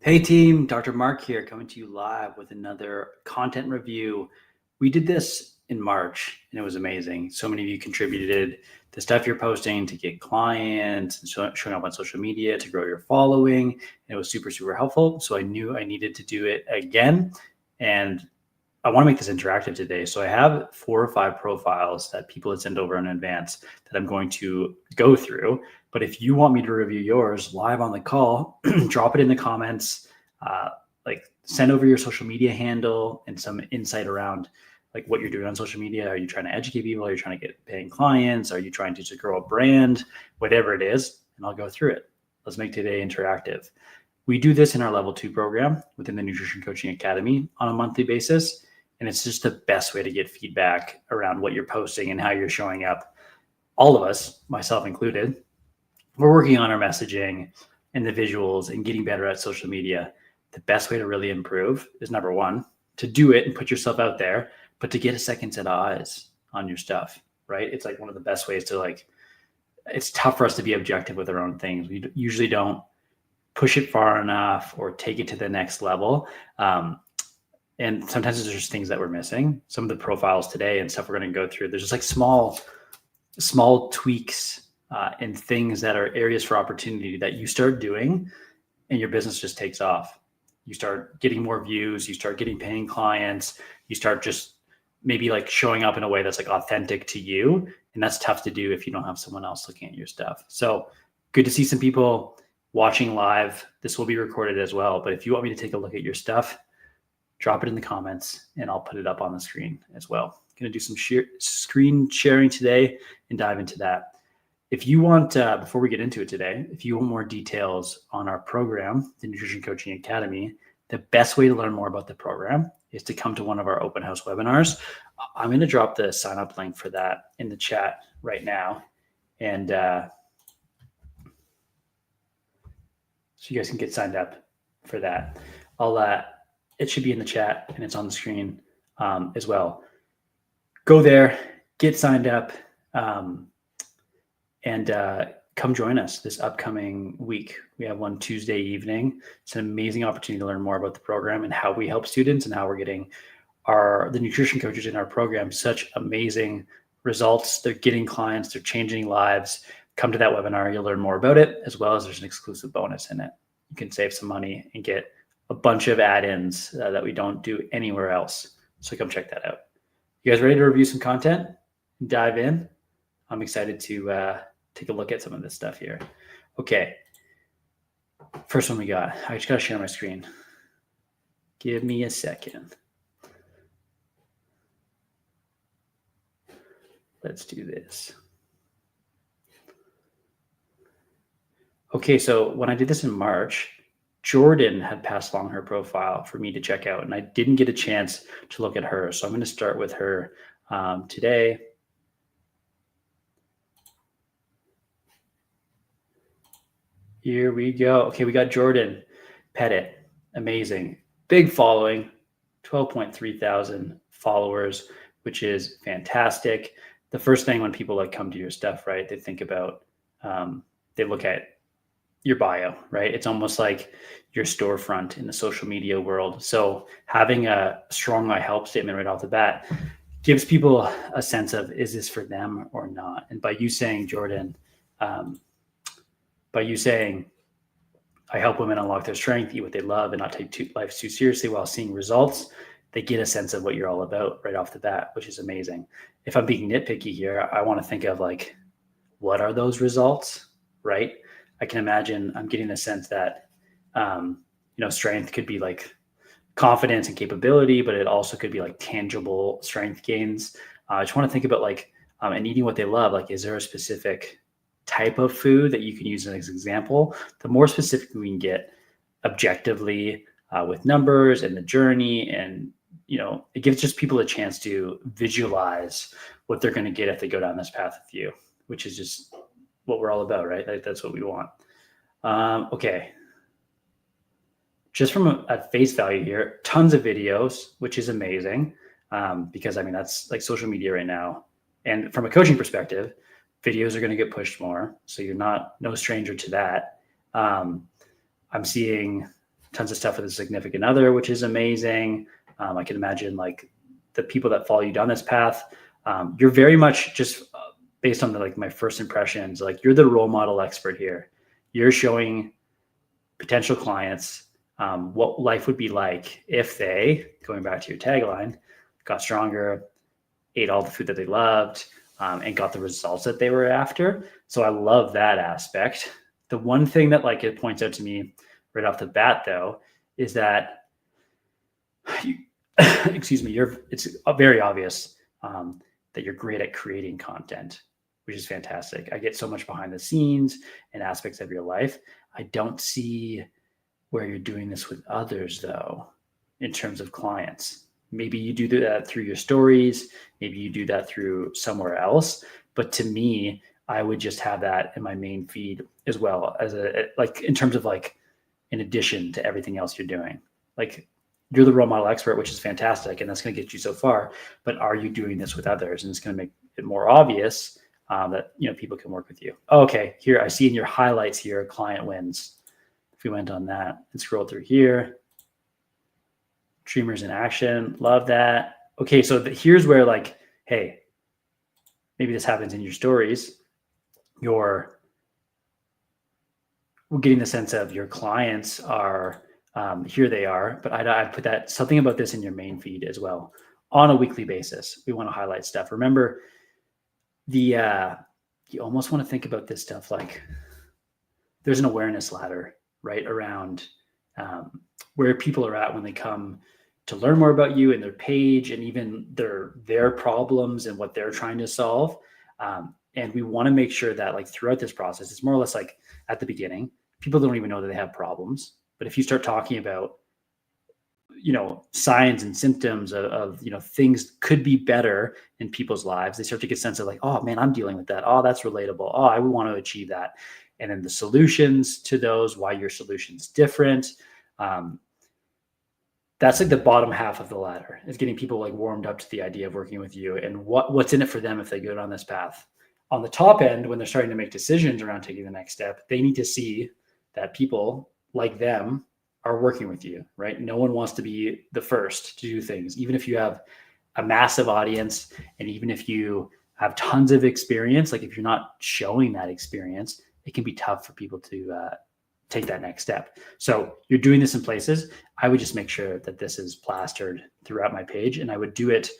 Hey team, Dr. Marc here, coming to you live with another content review. We did this in March and it was amazing. So many of you contributed the stuff you're posting to get clients, showing up on social media to grow your following. And it was super, super helpful. So I knew I needed to do it again. And I want to make this interactive today. So I have 4 or 5 profiles that people had sent over in advance that I'm going to go through. But if you want me to review yours live on the call, drop it in the comments. Like send over your social media handle and some insight around like what you're doing on social media. Are you trying to educate people? Are you trying to get paying clients? Are you trying to just grow a brand? Whatever it is, and I'll go through it. Let's make today interactive. We do this in our level 2 program within the Nutrition Coaching Academy on a monthly basis. And it's just the best way to get feedback around what you're posting and how you're showing up. All of us, myself included, we're working on our messaging and the visuals and getting better at social media. The best way to really improve is, number one, to do it and put yourself out there, but to get a second set of eyes on your stuff, right? It's like one of the best ways to it's tough for us to be objective with our own things. We usually don't push it far enough or take it to the next level. And sometimes there's just things that we're missing. Some of the profiles today and stuff we're going to go through, there's just like small tweaks and things that are areas for opportunity that you start doing and your business just takes off. You start getting more views, you start getting paying clients, you start just maybe like showing up in a way that's like authentic to you. And that's tough to do if you don't have someone else looking at your stuff. So good to see some people watching live. This will be recorded as well. But if you want me to take a look at your stuff, drop it in the comments and I'll put it up on the screen as well. Going to do some screen sharing today and dive into that. If you want, before we get into it today, if you want more details on our program, the Nutrition Coaching Academy, the best way to learn more about the program is to come to one of our open house webinars. I'm going to drop the sign up link for that in the chat right now. And so you guys can get signed up for that. It should be in the chat and it's on the screen as well. Go there, get signed up, and come join us this upcoming week. We have one Tuesday evening. It's an amazing opportunity to learn more about the program and how we help students and how we're getting the nutrition coaches in our program such amazing results. They're getting clients, they're changing lives. Come to that webinar, you'll learn more about it, as well as there's an exclusive bonus in it. You can save some money and get a bunch of add-ins that we don't do anywhere else. So come check that out. You guys ready to review some content? Dive in. I'm excited to take a look at some of this stuff here. Okay. First one we got. I just got to share my screen. Give me a second. Let's do this. Okay, so when I did this in March, Jordan had passed along her profile for me to check out, and I didn't get a chance to look at her. So I'm going to start with her today. Here we go. Okay, we got Jordan Pettit. Amazing. Big following, 12.3 thousand followers, which is fantastic. The first thing when people come to your stuff, right, they think about, they look at your bio, right? It's almost like your storefront in the social media world. So having a strong I help statement right off the bat gives people a sense of, is this for them or not? And by you saying, Jordan, by you saying, I help women unlock their strength, eat what they love, and not take life too seriously while seeing results, they get a sense of what you're all about right off the bat, which is amazing. If I'm being nitpicky here, I want to think of what are those results, right? I can imagine I'm getting the sense that, strength could be confidence and capability, but it also could be tangible strength gains. I just want to think about and eating what they love. Is there a specific type of food that you can use as an example? The more specific we can get objectively with numbers and the journey, and it gives just people a chance to visualize what they're going to get if they go down this path with you, which is just what we're all about, right? That's what we want. Okay. Just from a face value here, tons of videos, which is amazing because that's social media right now. And from a coaching perspective, videos are going to get pushed more. So you're no stranger to that. I'm seeing tons of stuff with a significant other, which is amazing. I can imagine like the people that follow you down this path. You're very much just based on my first impressions, like you're the role model expert here. You're showing potential clients what life would be like if they, going back to your tagline, got stronger, ate all the food that they loved, and got the results that they were after. So I love that aspect. The one thing that it points out to me right off the bat, though, is that excuse me, it's very obvious that you're great at creating content, which is fantastic. I get so much behind the scenes and aspects of your life. I don't see where you're doing this with others, though, in terms of clients. Maybe you do that through your stories. Maybe you do that through somewhere else. But to me, I would just have that in my main feed as well, as in terms of in addition to everything else you're doing. You're the role model expert, which is fantastic, and that's going to get you so far. But are you doing this with others? And it's going to make it more obvious that people can work with you. Okay, here I see in your highlights here, client wins. If we went on that and scroll through here, streamers in action, love that. Okay, so here's where hey, maybe this happens in your stories. We're getting the sense of your clients are. Here they are, but I'd put that something about this in your main feed as well on a weekly basis. We want to highlight stuff. Remember, you almost want to think about this stuff like there's an awareness ladder, right, around where people are at when they come to learn more about you and their page and even their problems and what they're trying to solve. And we want to make sure that throughout this process, it's more or less at the beginning, people don't even know that they have problems. But if you start talking about, signs and symptoms of things could be better in people's lives, they start to get a sense of oh man, I'm dealing with that. Oh, that's relatable. Oh, I want to achieve that. And then the solutions to those, why your solution's different. That's the bottom half of the ladder, is getting people warmed up to the idea of working with you and what's in it for them if they go down this path. On the top end, when they're starting to make decisions around taking the next step, they need to see that people like them are working with you, right? No one wants to be the first to do things, even if you have a massive audience and even if you have tons of experience. If you're not showing that experience, it can be tough for people to take that next step. So you're doing this in places. I would just make sure that this is plastered throughout my page, and I would do it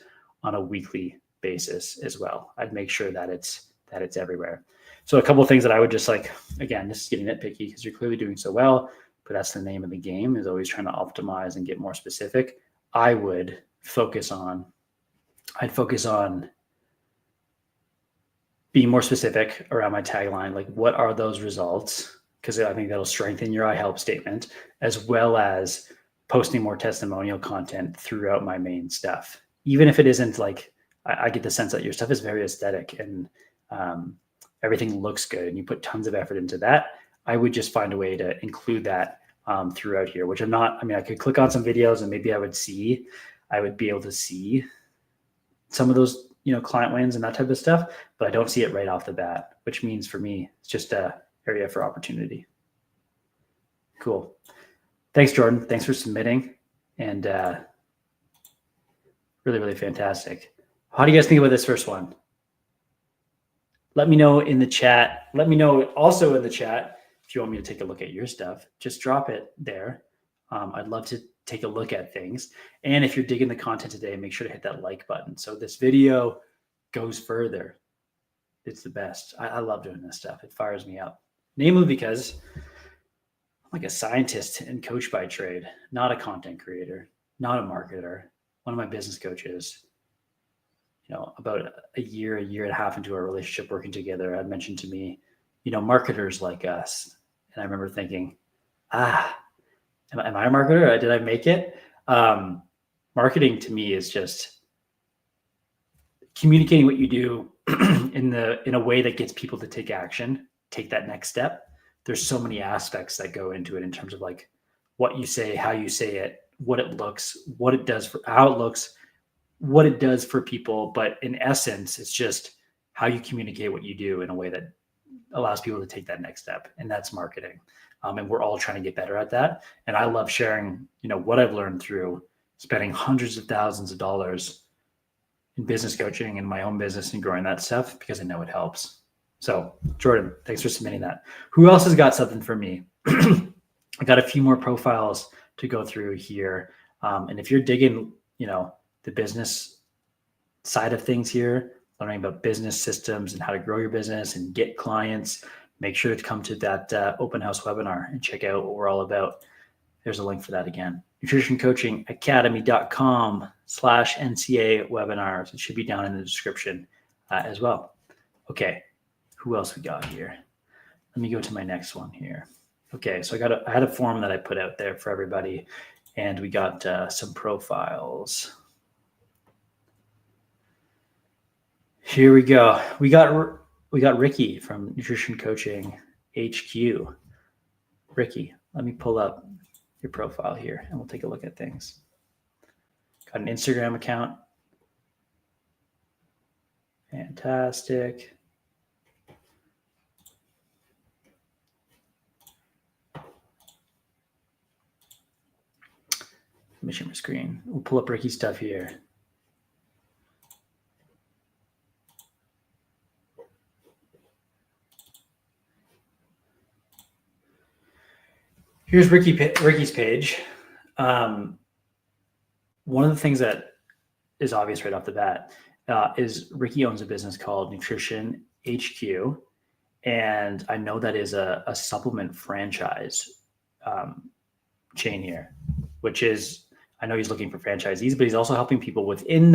on a weekly basis as well. I'd make sure that it's everywhere. So a couple of things that I would just again, this is getting nitpicky because you're clearly doing so well, but that's the name of the game, is always trying to optimize and get more specific. I'd focus on being more specific around my tagline. What are those results? Because I think that'll strengthen your I help statement, as well as posting more testimonial content throughout my main stuff. Even if it isn't I get the sense that your stuff is very aesthetic and everything looks good and you put tons of effort into that, I would just find a way to include that throughout here, which I'm not. I mean, I could click on some videos and maybe I would be able to see some of those, client wins and that type of stuff, but I don't see it right off the bat, which means for me, it's just a area for opportunity. Cool. Thanks, Jordan. Thanks for submitting. And really, really fantastic. How do you guys think about this first one? Let me know in the chat. Let me know also in the chat if you want me to take a look at your stuff. Just drop it there. I'd love to take a look at things. And if you're digging the content today, make sure to hit that like button so this video goes further. It's the best. I love doing this stuff. It fires me up. Namely because I'm like a scientist and coach by trade, not a content creator, not a marketer. One of my business coaches, about a year and a half into our relationship working together, had mentioned to me, marketers like us. And I remember thinking, am I a marketer? Did I make it? Marketing to me is just communicating what you do in a way that gets people to take action, take that next step. There's so many aspects that go into it in terms of what you say, how you say it, what it looks, what it does for how it looks, what it does for people. But in essence, it's just how you communicate what you do in a way that allows people to take that next step. And that's marketing. And we're all trying to get better at that. And I love sharing, what I've learned through spending hundreds of thousands of dollars in business coaching in my own business and growing that stuff because I know it helps. So Jordan, thanks for submitting that. Who else has got something for me? I got a few more profiles to go through here. And if you're digging, the business side of things here, learning about business systems and how to grow your business and get clients, make sure to come to that open house webinar and check out what we're all about. There's a link for that again. nutritioncoachingacademy.com/NCA webinars. It should be down in the description as well. Okay, who else we got here? Let me go to my next one here. Okay, so I had a form that I put out there for everybody, and we got some profiles. Here we go. We got Ricky from Nutrition Coaching HQ. Ricky, let me pull up your profile here, and we'll take a look at things. Got an Instagram account. Fantastic. Let me share my screen. We'll pull up Ricky's stuff here. Here's Ricky's page. One of the things that is obvious right off the bat is Ricky owns a business called Nutrition HQ. And I know that is a supplement franchise chain here, which is, I know he's looking for franchisees, but he's also helping people within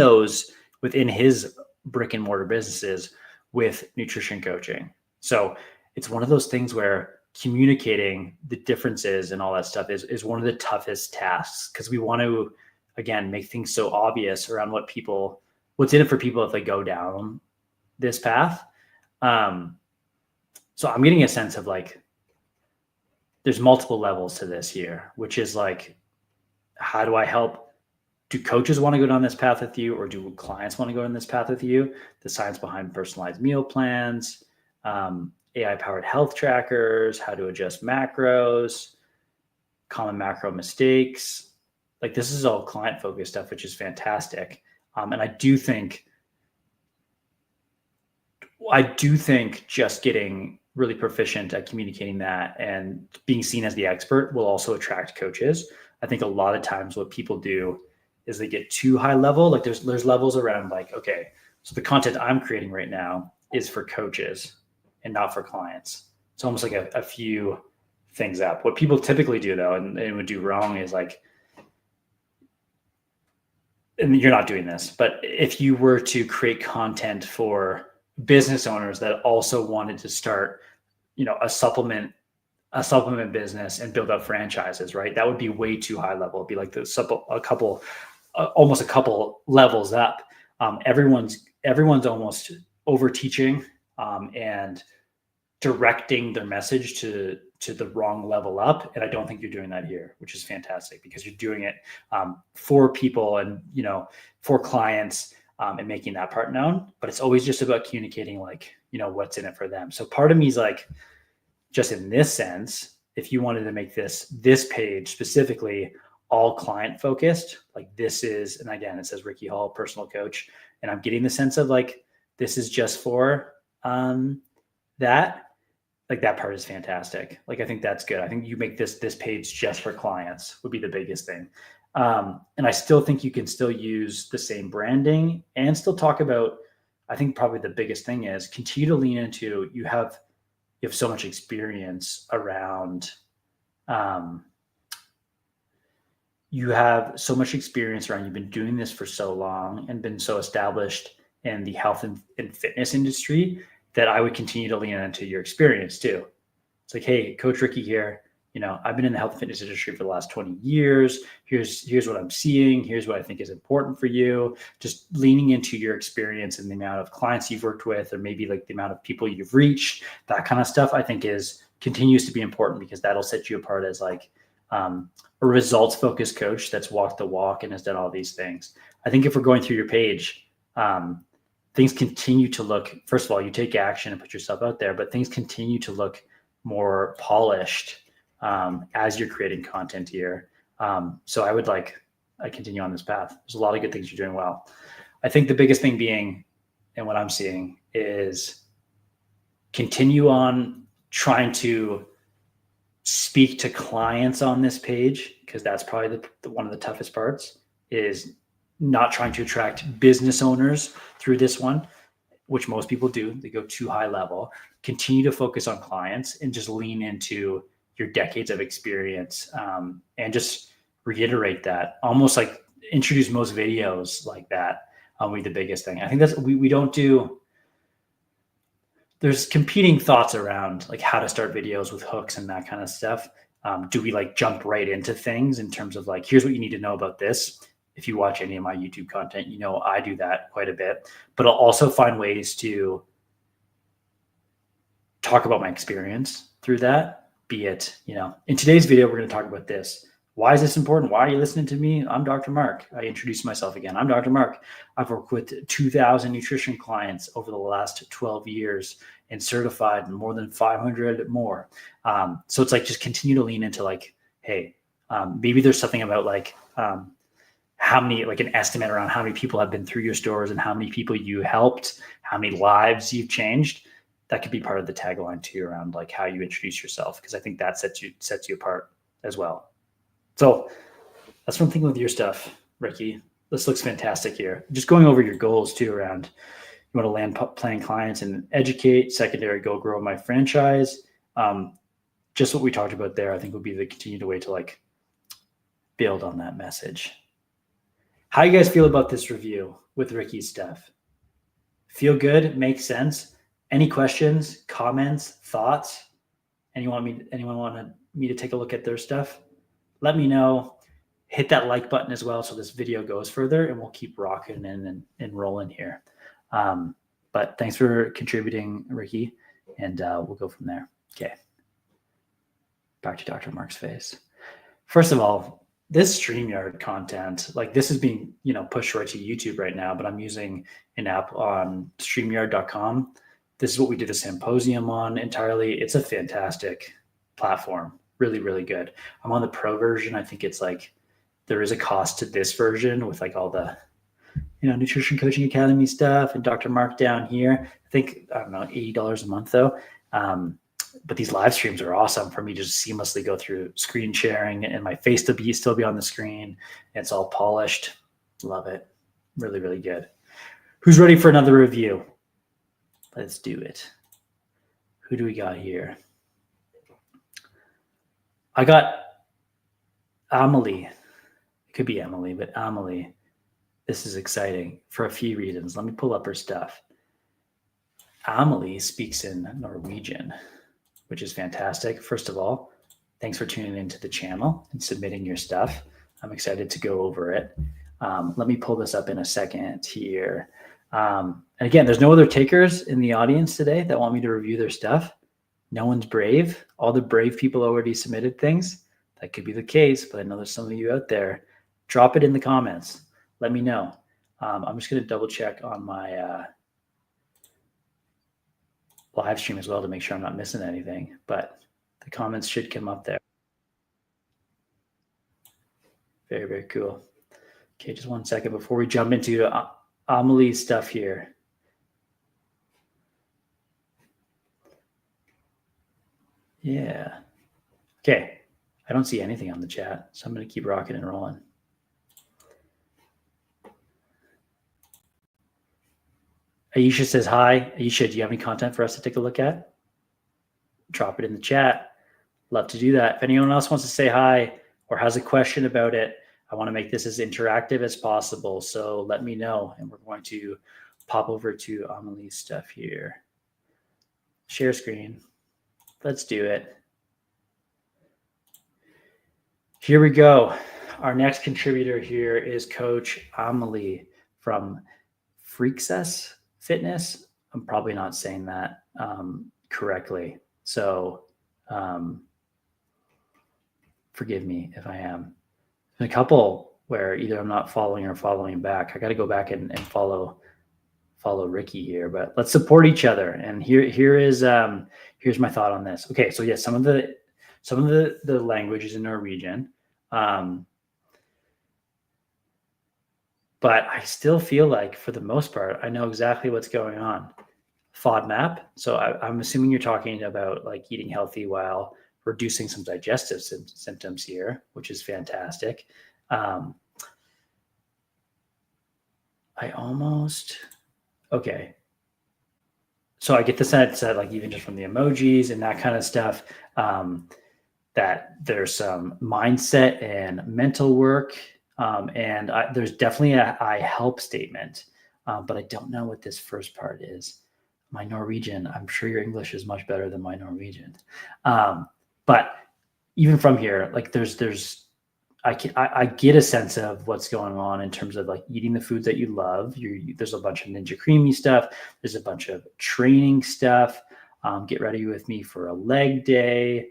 his brick and mortar businesses with nutrition coaching. So it's one of those things where communicating the differences and all that stuff is one of the toughest tasks, because we want to, again, make things so obvious around what's in it for people if they go down this path. So I'm getting a sense of there's multiple levels to this here, which is how do I help? Do coaches want to go down this path with you, or do clients want to go down this path with you? The science behind personalized meal plans, AI-powered health trackers, how to adjust macros, common macro mistakes. This is all client-focused stuff, which is fantastic. And I do think just getting really proficient at communicating that and being seen as the expert will also attract coaches. I think a lot of times what people do is they get too high level. There's levels around okay, so the content I'm creating right now is for coaches and not for clients. It's almost like a few things up. What people typically do though, and would do wrong, is and you're not doing this, but if you were to create content for business owners that also wanted to start, a supplement business and build up franchises, right? That would be way too high level. It'd be almost a couple levels up. Everyone's almost over teaching and directing their message to the wrong level up. And I don't think you're doing that here, which is fantastic, because you're doing it for people and, for clients and making that part known. But it's always just about communicating what's in it for them. So part of me is just in this sense, if you wanted to make this page specifically all client focused, this is, and again, it says Ricky Hall, personal coach. And I'm getting the sense of this is just for that. That part is fantastic. I think that's good. I think you make this page just for clients would be the biggest thing. And I still think you can still use the same branding and still talk about, I think probably the biggest thing is continue to lean into, you have so much experience around, you've been doing this for so long and been so established in the health and fitness industry that I would continue to lean into your experience too. It's hey, Coach Ricky here. I've been in the health and fitness industry for the last 20 years. Here's what I'm seeing. Here's what I think is important for you. Just leaning into your experience and the amount of clients you've worked with, or maybe the amount of people you've reached, that kind of stuff, I think continues to be important, because that'll set you apart as a results focused coach that's walked the walk and has done all these things. I think if we're going through your page, things continue to look, first of all, you take action and put yourself out there, but things continue to look more polished as you're creating content here. So I continue on this path. There's a lot of good things you're doing well. I think the biggest thing being, and what I'm seeing is continue on trying to speak to clients on this page, because that's probably one of the toughest parts, is not trying to attract business owners through this one, which most people do. They go too high level. Continue to focus on clients and just lean into your decades of experience, and just reiterate that, almost like introduce most videos like that. Will be the biggest thing. I think that's we don't do. There's competing thoughts around like how to start videos with hooks and that kind of stuff. Do we like jump right into things in terms of like, here's what you need to know about this? If you watch any of my YouTube content, you know I do that quite a bit, but I'll also find ways to talk about my experience through that. Be it, in today's video, we're going to talk about this. Why is this important? Why are you listening to me? I'm Dr. Marc. I introduced myself again. I'm Dr. Marc. I've worked with 2,000 nutrition clients over the last 12 years and certified more than 500 more. So it's like, just continue to lean into like, hey, maybe there's something about like how many, like an estimate around how many people have been through your stores and how many people you helped, how many lives you've changed. That could be part of the tagline too, around like how you introduce yourself, because I think that sets you apart as well. So that's one thing with your stuff, Ricky. This looks fantastic here. Just going over your goals too, around you want to land plan clients and educate. Secondary, go grow my franchise. Just what we talked about there, I think would be the continued way to like build on that message. How you guys feel about this review with Ricky's stuff? Feel good? Makes sense? Any questions, comments, thoughts? Anyone want me to take a look at their stuff? Let me know. Hit that like button as well so this video goes further, and we'll keep rocking and rolling here. But thanks for contributing, Ricky, and we'll go from there. Okay. Back to Dr. Marc's face. First of all, this StreamYard content, like this is being, pushed right to YouTube right now, but I'm using an app on StreamYard.com. This is what we did a symposium on entirely. It's a fantastic platform. Really, really good. I'm on the pro version. I think it's like there is a cost to this version with like all the, Nutrition Coaching Academy stuff and Dr. Marc down here. I think, I don't know, $80 a month though. But these live streams are awesome for me to just seamlessly go through screen sharing and my face to still be on the screen. It's all polished. Love it. Really, really good. Who's ready for another review? Let's do it. Who do we got here? I got Amelie. It could be Emily, but Amelie. This is exciting for a few reasons. Let me pull up her stuff. Amelie speaks in Norwegian, which is fantastic. First of all, thanks for tuning into the channel and submitting your stuff. I'm excited to go over it. Let me pull this up in a second here. And again, there's no other takers in the audience today that want me to review their stuff. No one's brave. All the brave people already submitted things. That could be the case, but I know there's some of you out there. Drop it in the comments. Let me know. I'm just going to double check on my live stream as well to make sure I'm not missing anything, but the comments should come up there. Very, very cool. Okay, just one second before we jump into Amelie's stuff here. Yeah. Okay. I don't see anything on the chat, so I'm going to keep rocking and rolling. Aisha says hi. Aisha, do you have any content for us to take a look at? Drop it in the chat. Love to do that. If anyone else wants to say hi or has a question about it, I want to make this as interactive as possible. So let me know. And we're going to pop over to Amelie's stuff here. Share screen. Let's do it. Here we go. Our next contributor here is Coach Amelie from Freaksess Fitness. I'm probably not saying that correctly. So forgive me if I am. There's a couple where either I'm not following or following back. I got to go back and follow Ricky here, but let's support each other. And here's my thought on this. Okay, so yes, some of the Some of the language is in Norwegian. But I still feel like, for the most part, I know exactly what's going on. FODMAP. So I'm assuming you're talking about like eating healthy while reducing some digestive symptoms here, which is fantastic. Okay. So I get the sense that, like, even just from the emojis and that kind of stuff, that there's some mindset and mental work. And there's definitely a I help statement, but I don't know what this first part is. My Norwegian, I'm sure your English is much better than my Norwegian. But even from here, like I get a sense of what's going on in terms of like eating the foods that you love. There's a bunch of Ninja Creamy stuff. There's a bunch of training stuff. Get ready with me for a leg day.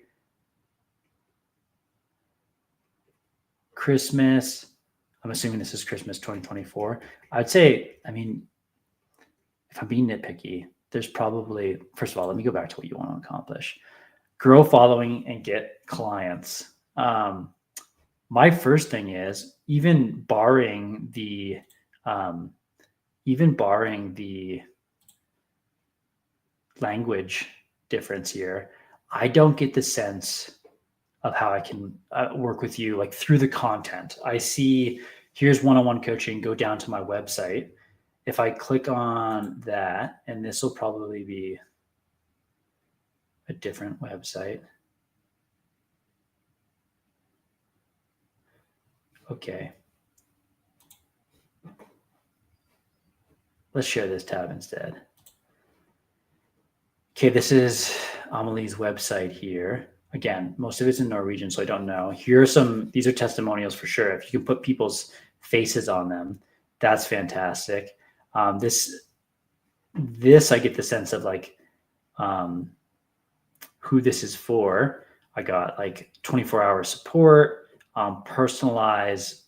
Christmas. I'm assuming this is Christmas 2024. I'd say, I mean, if I'm being nitpicky, there's probably, first of all, let me go back to what you want to accomplish. Grow following and get clients. My first thing is, even barring the language difference here, I don't get the sense of how I can work with you like through the content. I see, here's one-on-one coaching, go down to my website. If I click on that, and this will probably be a different website. Okay. Let's share this tab instead. Okay, this is Amelie's website here. Again, most of it's in Norwegian, so I don't know. These are testimonials for sure. If you can put people's faces on them, that's fantastic. This I get the sense of like who this is for. I got like 24-hour support, personalized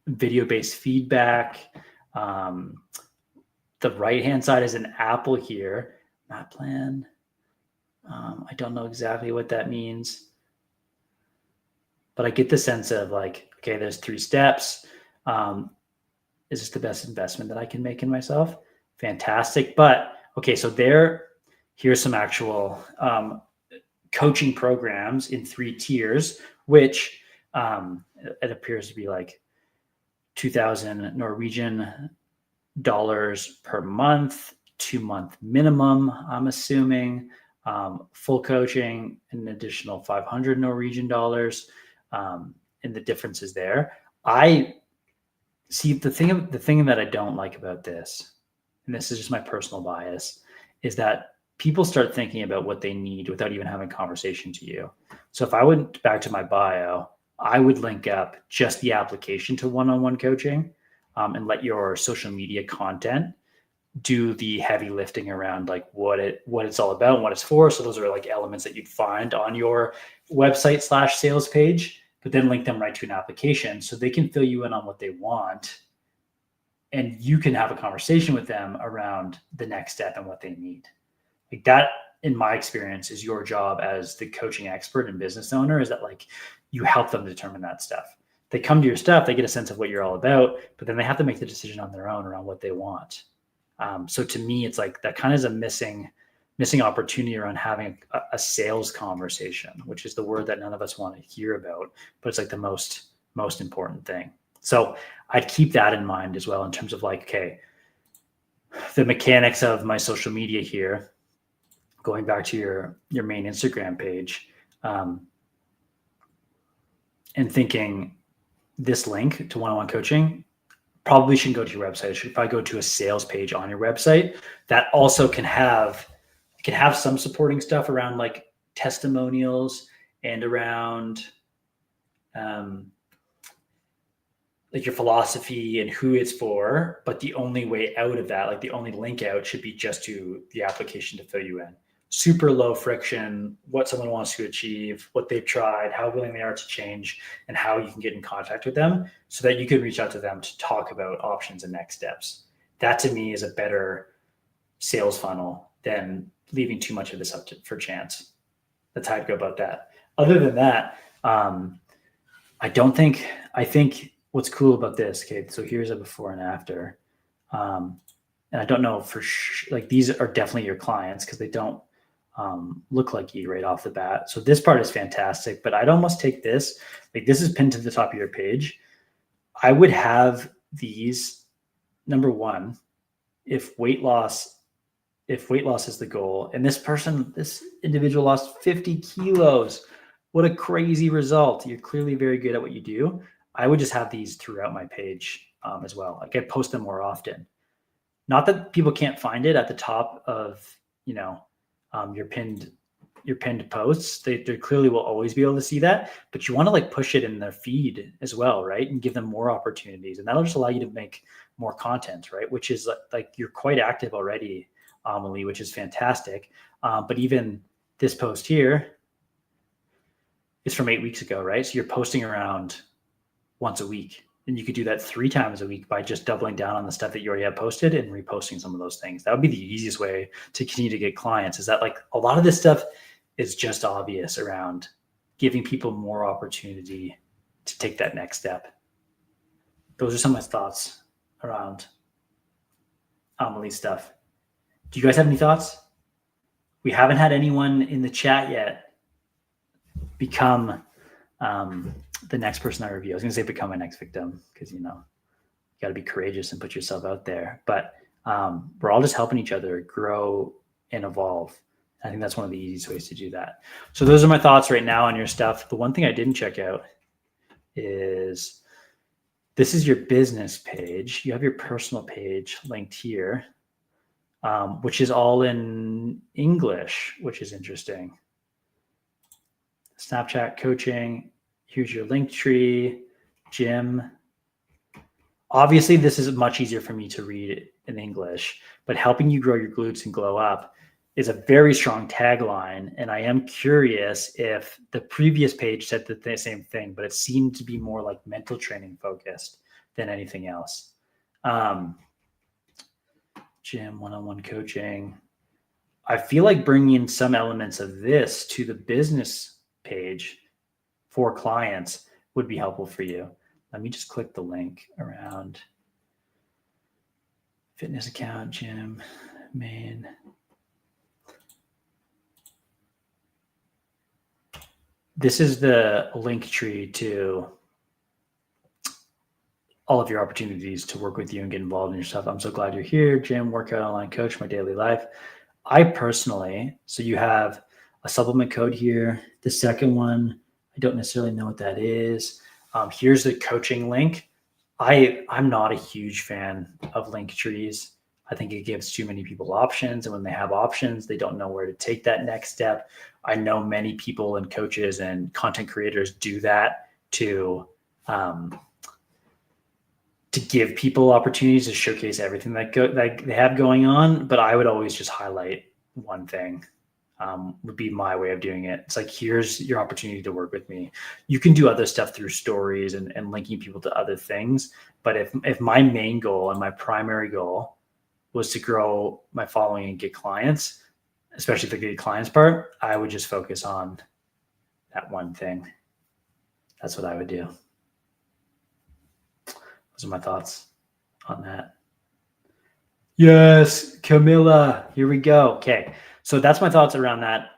video-based feedback. The right-hand side is an apple here. Map plan. I don't know exactly what that means, but I get the sense of like, okay, there's 3 steps. Is this the best investment that I can make in myself? Fantastic. But okay, so here's some actual coaching programs in 3 tiers, which it appears to be like 2,000 Norwegian dollars per month, 2-month minimum, I'm assuming. Full coaching, an additional 500 Norwegian dollars, and the differences there. I see the thing that I don't like about this, and this is just my personal bias, is that people start thinking about what they need without even having a conversation to you. So if I went back to my bio, I would link up just the application to one-on-one coaching, and let your social media content do the heavy lifting around like what it's all about and what it's for. So those are like elements that you'd find on your website / sales page, but then link them right to an application so they can fill you in on what they want. And you can have a conversation with them around the next step and what they need. Like that, in my experience, is your job as the coaching expert and business owner, is that like you help them determine that stuff. They come to your stuff, they get a sense of what you're all about, but then they have to make the decision on their own around what they want. So to me, it's like that kind of is a missing opportunity around having a sales conversation, which is the word that none of us want to hear about, but it's like the most important thing. So I'd keep that in mind as well in terms of like, okay, the mechanics of my social media here, going back to your main Instagram page, and thinking this link to one-on-one coaching probably shouldn't go to your website. It should probably go to a sales page on your website that also can have some supporting stuff around like testimonials and around like your philosophy and who it's for. But the only way out of that, like the only link out, should be just to the application to fill you in. Super low friction, what someone wants to achieve, what they've tried, how willing they are to change, and how you can get in contact with them so that you can reach out to them to talk about options and next steps. That to me is a better sales funnel than leaving too much of this up for chance. That's how I'd go about that. Other than that, I think what's cool about this, okay, so here's a before and after. And I don't know for sure, like these are definitely your clients because they don't look like you right off the bat. So this part is fantastic, but I'd almost take this, like this is pinned to the top of your page. I would have these, number one, if weight loss is the goal, and this individual lost 50 kilos, what a crazy result. You're clearly very good at what you do. I would just have these throughout my page as well. Like I'd post them more often. Not that people can't find it at the top of, your pinned posts. They clearly will always be able to see that, but you want to like push it in their feed as well, right? And give them more opportunities, and that'll just allow you to make more content, right? Which is like you're quite active already, Amelie, which is fantastic. But even this post here is from 8 weeks ago, right? So you're posting around once a week. And you could do that 3 times a week by just doubling down on the stuff that you already have posted and reposting some of those things. That would be the easiest way to continue to get clients. Is that like a lot of this stuff is just obvious around giving people more opportunity to take that next step. Those are some of my thoughts around Amelie stuff. Do you guys have any thoughts? We haven't had anyone in the chat yet become the next person I review. I was going to say become my next victim because, you got to be courageous and put yourself out there. But we're all just helping each other grow and evolve. I think that's one of the easiest ways to do that. So those are my thoughts right now on your stuff. The one thing I didn't check out is this is your business page. You have your personal page linked here, which is all in English, which is interesting. Snapchat coaching. Here's your link tree, gym. Obviously, this is much easier for me to read in English, but helping you grow your glutes and glow up is a very strong tagline. And I am curious if the previous page said the same thing, but it seemed to be more like mental training focused than anything else. Gym, one-on-one coaching. I feel like bringing in some elements of this to the business page for clients would be helpful for you. Let me just click the link around fitness account, gym, main. This is the link tree to all of your opportunities to work with you and get involved in your stuff. I'm so glad you're here. Gym, workout, online coach, my daily life. I personally, so you have a supplement code here. The second one, I don't necessarily know what that is. Here's the coaching link. I'm not a huge fan of link trees. I think it gives too many people options. And when they have options, they don't know where to take that next step. I know many people and coaches and content creators do that to give people opportunities to showcase everything that they have going on. But I would always just highlight one thing. Would be my way of doing it. It's like, here's your opportunity to work with me. You can do other stuff through stories and linking people to other things. But if my main goal and my primary goal was to grow my following and get clients, especially the get clients part, I would just focus on that one thing. That's what I would do. Those are my thoughts on that. Yes, Camilla, here we go. Okay. So that's my thoughts around that,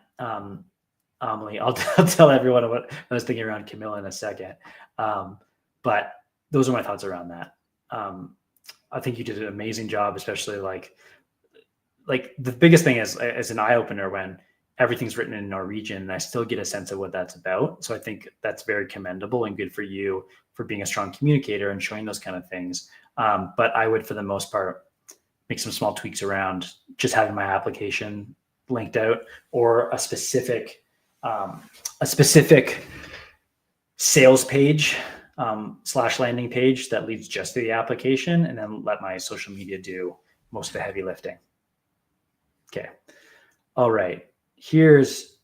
Amelie. I'll tell everyone what I was thinking around Camilla in a second. But those are my thoughts around that. I think you did an amazing job, especially like the biggest thing is as an eye opener when everything's written in Norwegian, and I still get a sense of what that's about. So I think that's very commendable and good for you for being a strong communicator and showing those kind of things. But I would, for the most part, make some small tweaks around just having my application linked out or a specific sales page / landing page that leads just to the application, and then let my social media do most of the heavy lifting. Okay. All right. Here's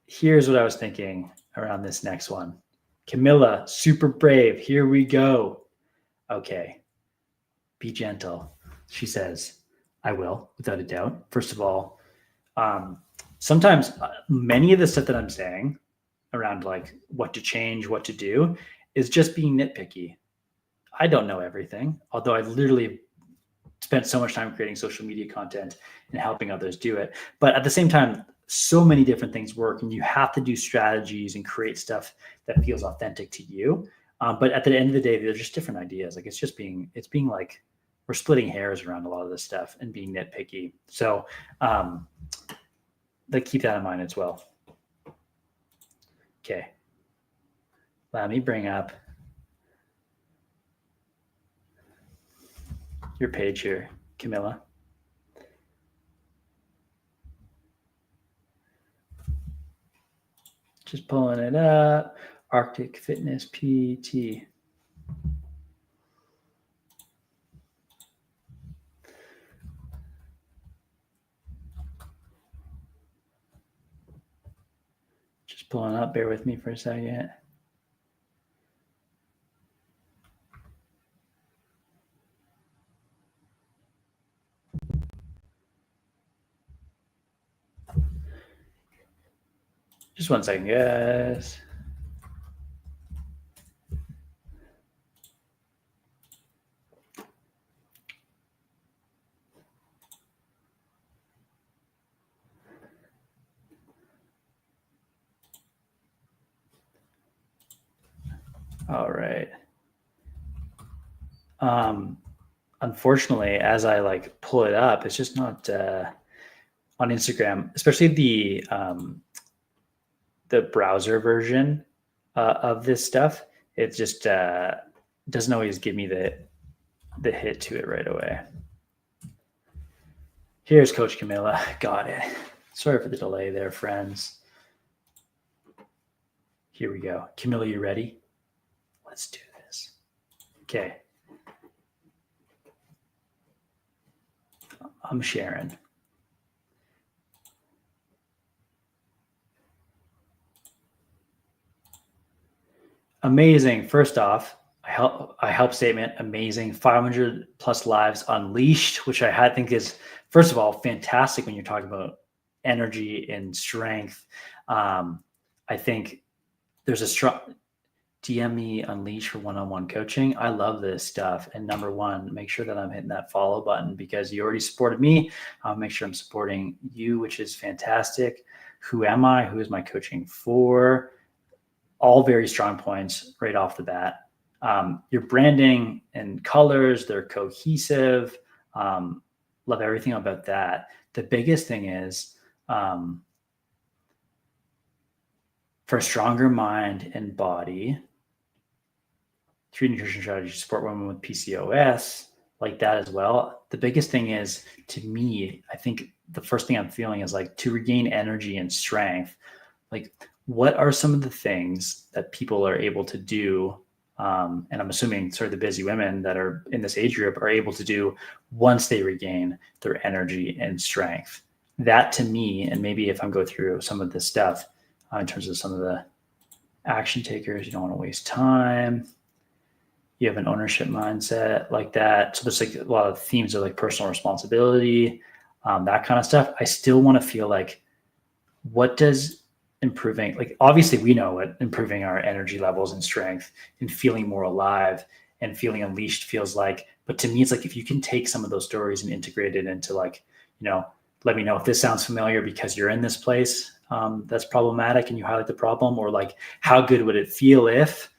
what I was thinking around this next one. Camilla, super brave. Here we go. Okay. Be gentle. She says, I will, without a doubt. First of all, sometimes many of the stuff that I'm saying around like what to change, what to do is just being nitpicky. I don't know everything, although I literally spent so much time creating social media content and helping others do it. But at the same time, so many different things work, and you have to do strategies and create stuff that feels authentic to you. But at the end of the day, they're just different ideas. Like it's being like we're splitting hairs around a lot of this stuff and being nitpicky. So like keep that in mind as well. Okay. Let me bring up your page here, Camilla. Just pulling it up. Arctic Fitness PT. Just pulling up. Bear with me for a second. Just 1 second, guys. All right. Unfortunately, as I like pull it up, it's just not on Instagram, especially the browser version of this stuff. It just doesn't always give me the hit to it right away. Here's Coach Camilla. Got it. Sorry for the delay there, friends. Here we go. Camilla, you ready? Let's do this. Okay. I'm sharing. Amazing. First off, I help statement, amazing. 500 plus lives unleashed, which I think is, first of all, fantastic when you're talking about energy and strength. I think there's a strong DM me Unleash for one-on-one coaching. I love this stuff. And number one, make sure that I'm hitting that follow button because you already supported me. I'll make sure I'm supporting you, which is fantastic. Who am I? Who is my coaching for? All very strong points right off the bat. Your branding and colors, they're cohesive. Love everything about that. The biggest thing is for a stronger mind and body, 3 nutrition strategies to support women with PCOS, like that as well. The biggest thing is, to me, I think the first thing I'm feeling is like to regain energy and strength. Like, what are some of the things that people are able to do? And I'm assuming sort of the busy women that are in this age group are able to do once they regain their energy and strength. That to me, and maybe if I'm go through some of this stuff in terms of some of the action takers, you don't want to waste time. You have an ownership mindset like that. So there's like a lot of themes of like personal responsibility, that kind of stuff. I still want to feel like, what does improving, like obviously we know what improving our energy levels and strength and feeling more alive and feeling unleashed feels like. But to me, it's like if you can take some of those stories and integrate it into like, let me know if this sounds familiar because you're in this place that's problematic and you highlight the problem, or like how good would it feel if,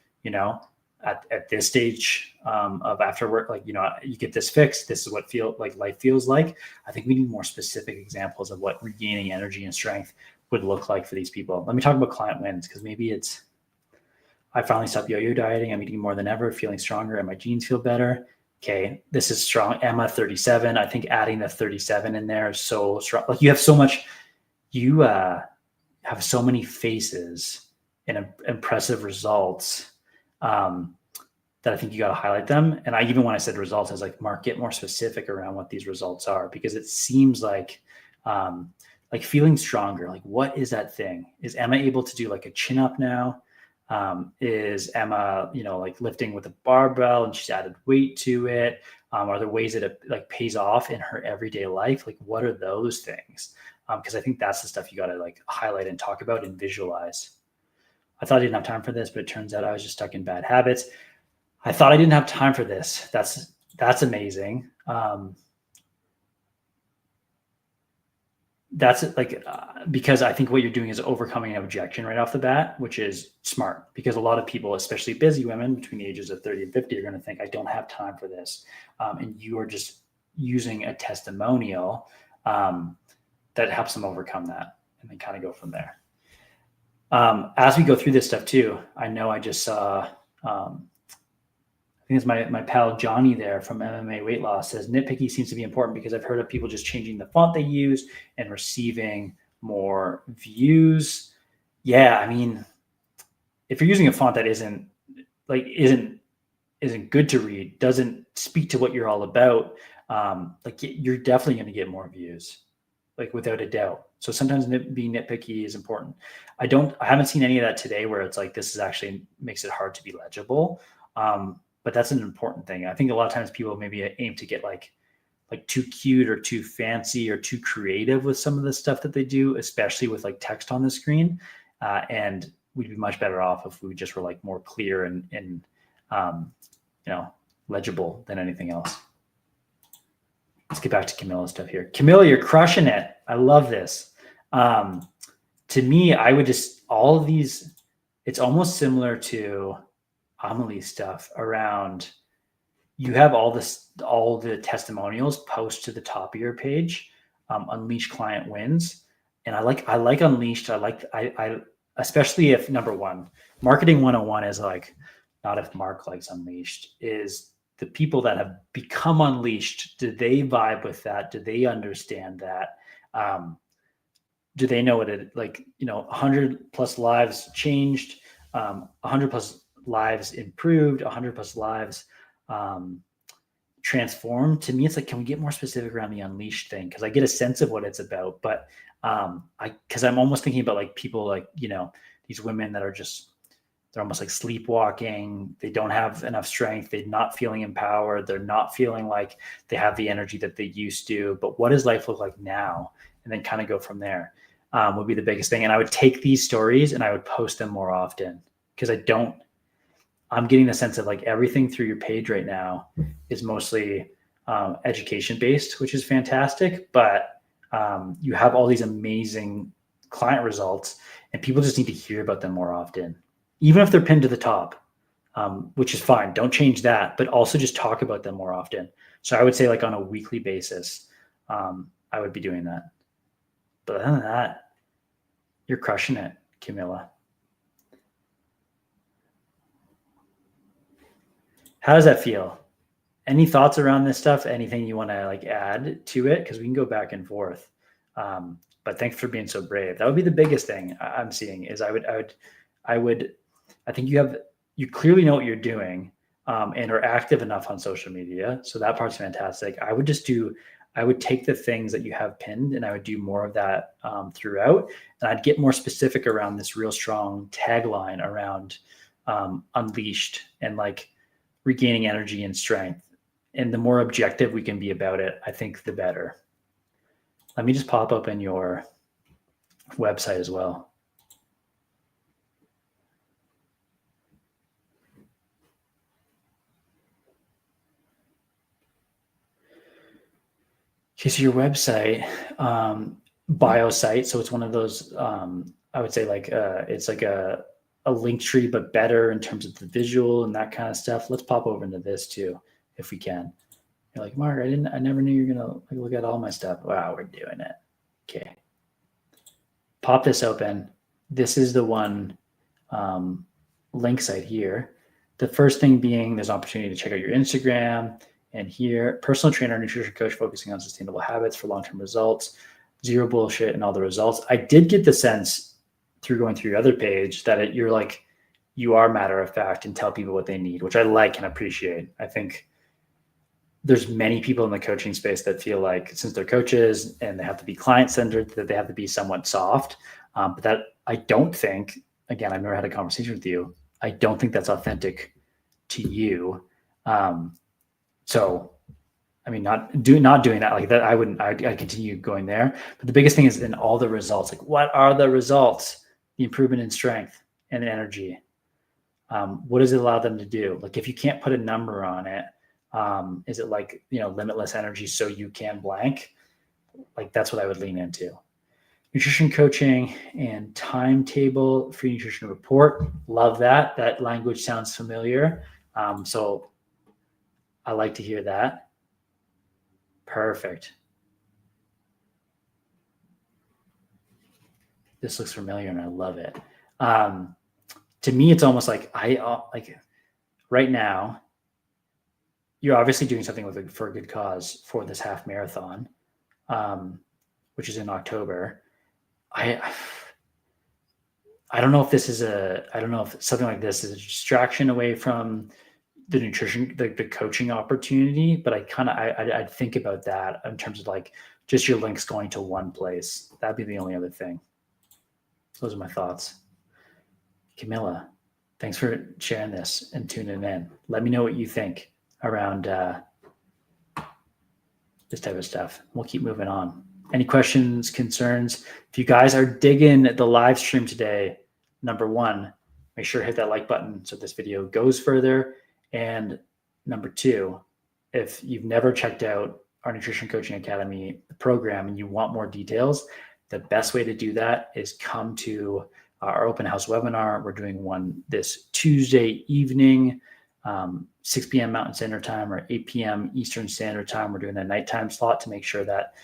at this stage of after work, like, you get this fixed, this is what life feels like. I think we need more specific examples of what regaining energy and strength would look like for these people. Let me talk about client wins, because maybe it's, I finally stopped yo-yo dieting. I'm eating more than ever, feeling stronger, and my genes feel better. Okay, this is strong. Emma, 37. I think adding the 37 in there is so strong. Like you have so much, you have so many faces and impressive results that I think you got to highlight them. And even when I said results, I was like, Mark, get more specific around what these results are, because it seems like feeling stronger. Like, what is that thing? Is Emma able to do like a chin up now? Is Emma, like lifting with a barbell and she's added weight to it? Are there ways that it like pays off in her everyday life? Like, what are those things? Because I think that's the stuff you got to like highlight and talk about and visualize. I thought I didn't have time for this, but it turns out I was just stuck in bad habits. I thought I didn't have time for this. That's amazing. That's like because I think what you're doing is overcoming an objection right off the bat, which is smart, because a lot of people, especially busy women between the ages of 30 and 50, are going to think, I don't have time for this. And you are just using a testimonial that helps them overcome that, and then kind of go from there. As we go through this stuff too, I know I just saw, I think it's my pal Johnny there from MMA Weight Loss says nitpicky seems to be important because I've heard of people just changing the font they use and receiving more views. Yeah, I mean, if you're using a font that isn't good to read, doesn't speak to what you're all about, like you're definitely going to get more views, like without a doubt. So sometimes being nitpicky is important. I haven't seen any of that today where it's like this is actually makes it hard to be legible. But that's an important thing. I think a lot of times people maybe aim to get like too cute or too fancy or too creative with some of the stuff that they do, especially with like text on the screen. And we'd be much better off if we just were like more clear and legible than anything else. Let's get back to Camilla's stuff here. Camilla, you're crushing it. I love this. To me, I would just, all of these, it's almost similar to Amelie's stuff around, you have all the testimonials post to the top of your page, Unleashed Client Wins. And I like Unleashed. I especially if number one, marketing 101 is like, not if Marc likes Unleashed, is the people that have become unleashed. Do they vibe with that? Do they understand that? Do they know what it, 100 plus lives changed, 100 plus lives improved, 100 plus lives transformed? To me, it's like, can we get more specific around the unleashed thing? Because I get a sense of what it's about, but because I'm almost thinking about like people like, these women that are just, they're almost like sleepwalking. They don't have enough strength. They're not feeling empowered. They're not feeling like they have the energy that they used to. But what does life look like now? And then kind of go from there would be the biggest thing. And I would take these stories and I would post them more often, because I'm getting the sense of like everything through your page right now is mostly education based, which is fantastic. But you have all these amazing client results and people just need to hear about them more often, even if they're pinned to the top, which is fine. Don't change that, but also just talk about them more often. So I would say like on a weekly basis, I would be doing that. But other than that, you're crushing it, Camilla. How does that feel? Any thoughts around this stuff? Anything you want to like add to it? Because we can go back and forth. But thanks for being so brave. That would be the biggest thing I'm seeing is I think you clearly know what you're doing and are active enough on social media. So that part's fantastic. I would take the things that you have pinned and I would do more of that throughout. And I'd get more specific around this real strong tagline around unleashed and like regaining energy and strength. And the more objective we can be about it, I think the better. Let me just pop up in your website as well. Okay, so your website, bio site. So it's one of those, I would say like, it's like a link tree, but better in terms of the visual and that kind of stuff. Let's pop over into this too, if we can. You're like, Marc, I never knew you were going to look at all my stuff. Wow, we're doing it. Okay. Pop this open. This is the one link site here. The first thing being there's an opportunity to check out your Instagram. And here, personal trainer, nutrition coach focusing on sustainable habits for long-term results, zero bullshit and all the results. I did get the sense through going through your other page that you're like, you are matter of fact and tell people what they need, which I like and appreciate. I think there's many people in the coaching space that feel like since they're coaches and they have to be client-centered, that they have to be somewhat soft. But that I don't think, again, I've never had a conversation with you. I don't think that's authentic to you. So I mean, not doing that like that. I'd continue going there. But the biggest thing is in all the results. Like, what are the results? The improvement in strength and energy. What does it allow them to do? Like, if you can't put a number on it, is it like, limitless energy so you can blank? Like, that's what I would lean into. Nutrition coaching and timetable free nutrition report. Love that. That language sounds familiar. So I like to hear that. Perfect. This looks familiar and I love it. To me, it's almost like right now, you're obviously doing something for a good cause for this half marathon, which is in October. I don't know if something like this is a distraction away from the nutrition, the coaching opportunity, but I'd think about that in terms of like just your links going to one place. That'd be the only other thing. Those are my thoughts. Camilla, thanks for sharing this and tuning in. Let me know what you think around this type of stuff. We'll keep moving on. Any questions, concerns? If you guys are digging the live stream today, number one, make sure to hit that like button so this video goes further. And number two, if you've never checked out our Nutrition Coaching Academy program and you want more details, the best way to do that is come to our open house webinar. We're doing one this Tuesday evening, 6 p.m. Mountain Standard Time or 8 p.m. Eastern Standard Time. We're doing a nighttime slot to make sure that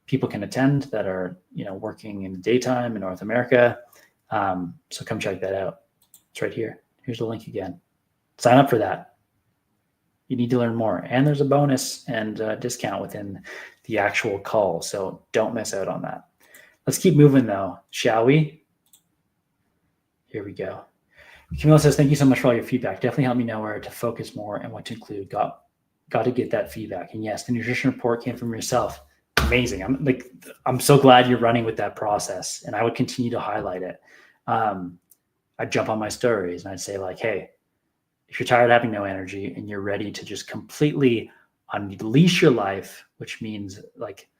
people can attend that are, working in the daytime in North America. So come check that out. It's right here. Here's the link again. Sign up for that. You need to learn more. And there's a bonus and a discount within the actual call. So don't miss out on that. Let's keep moving though, shall we? Here we go. Camille says, thank you so much for all your feedback. Definitely helped me know where to focus more and what to include. Got to get that feedback. And yes, the nutrition report came from yourself. Amazing. I'm so glad you're running with that process, and I would continue to highlight it. I'd jump on my stories and I'd say like, hey, if you're tired of having no energy and you're ready to just completely unleash your life, which means like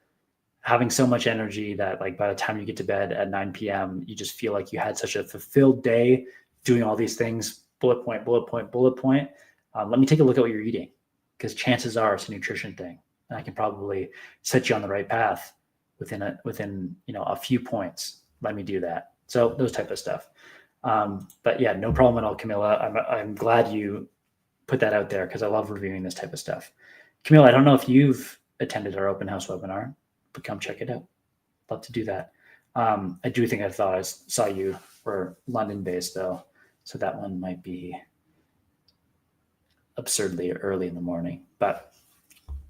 having so much energy that like by the time you get to bed at 9 p.m., you just feel like you had such a fulfilled day doing all these things, bullet point, bullet point, bullet point. Let me take a look at what you're eating, because chances are it's a nutrition thing. And I can probably set you on the right path within a few points. Let me do that. So those type of stuff. But yeah, no problem at all, Camilla. I'm glad you put that out there because I love reviewing this type of stuff. Camilla, I don't know if you've attended our open house webinar, but come check it out. Love to do that. I do think I thought I saw you were London based though. So that one might be absurdly early in the morning, but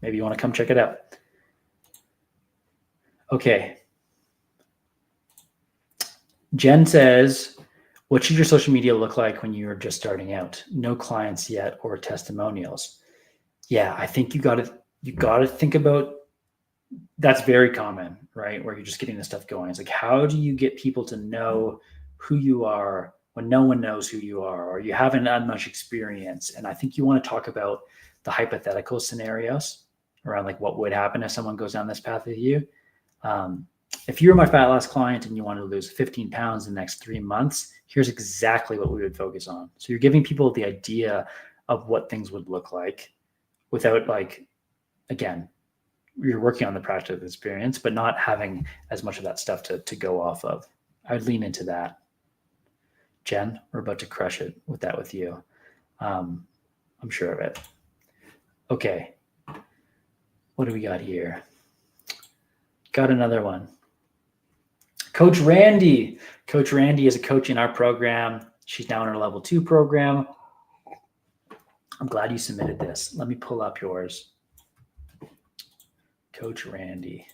maybe you want to come check it out. Okay. Jen says, what should your social media look like when you're just starting out? No clients yet or testimonials. Yeah, I think you got to think about, that's very common, right? Where you're just getting this stuff going. It's like, how do you get people to know who you are when no one knows who you are, or you haven't had much experience? And I think you want to talk about the hypothetical scenarios around like what would happen if someone goes down this path with you. If you're my fat loss client and you want to lose 15 pounds in the next 3 months, here's exactly what we would focus on. So you're giving people the idea of what things would look like without like, again, you're working on the practical experience, but not having as much of that stuff to go off of. I would lean into that. Jen, we're about to crush it with that with you. I'm sure of it. Okay. What do we got here? Got another one. Coach Randy. Coach Randy is a coach in our program. She's now in our level 2 program. I'm glad you submitted this. Let me pull up yours. Coach Randy.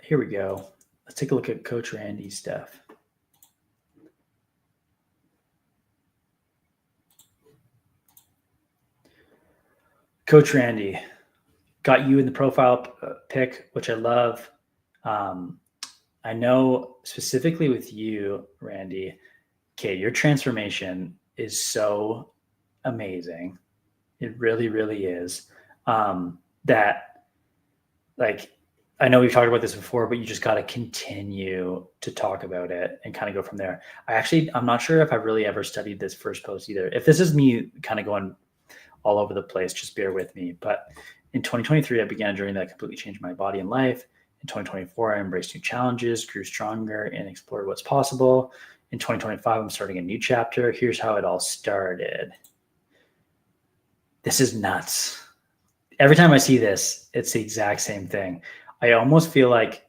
Here we go. Let's take a look at Coach Randy's stuff. Coach Randy, got you in the profile pic, which I love. I know specifically with you, Randy, okay, your transformation is so amazing. It really, really is. That, like, I know we've talked about this before, but you just got to continue to talk about it and kind of go from there. I'm not sure if I've really ever studied this first post either. If this is me kind of going all over the place, just bear with me. But in 2023, I began a journey that completely changed my body and life. In 2024, I embraced new challenges, grew stronger, and explored what's possible. In 2025, I'm starting a new chapter. Here's how it all started. This is nuts. Every time I see this, it's the exact same thing. I almost feel like,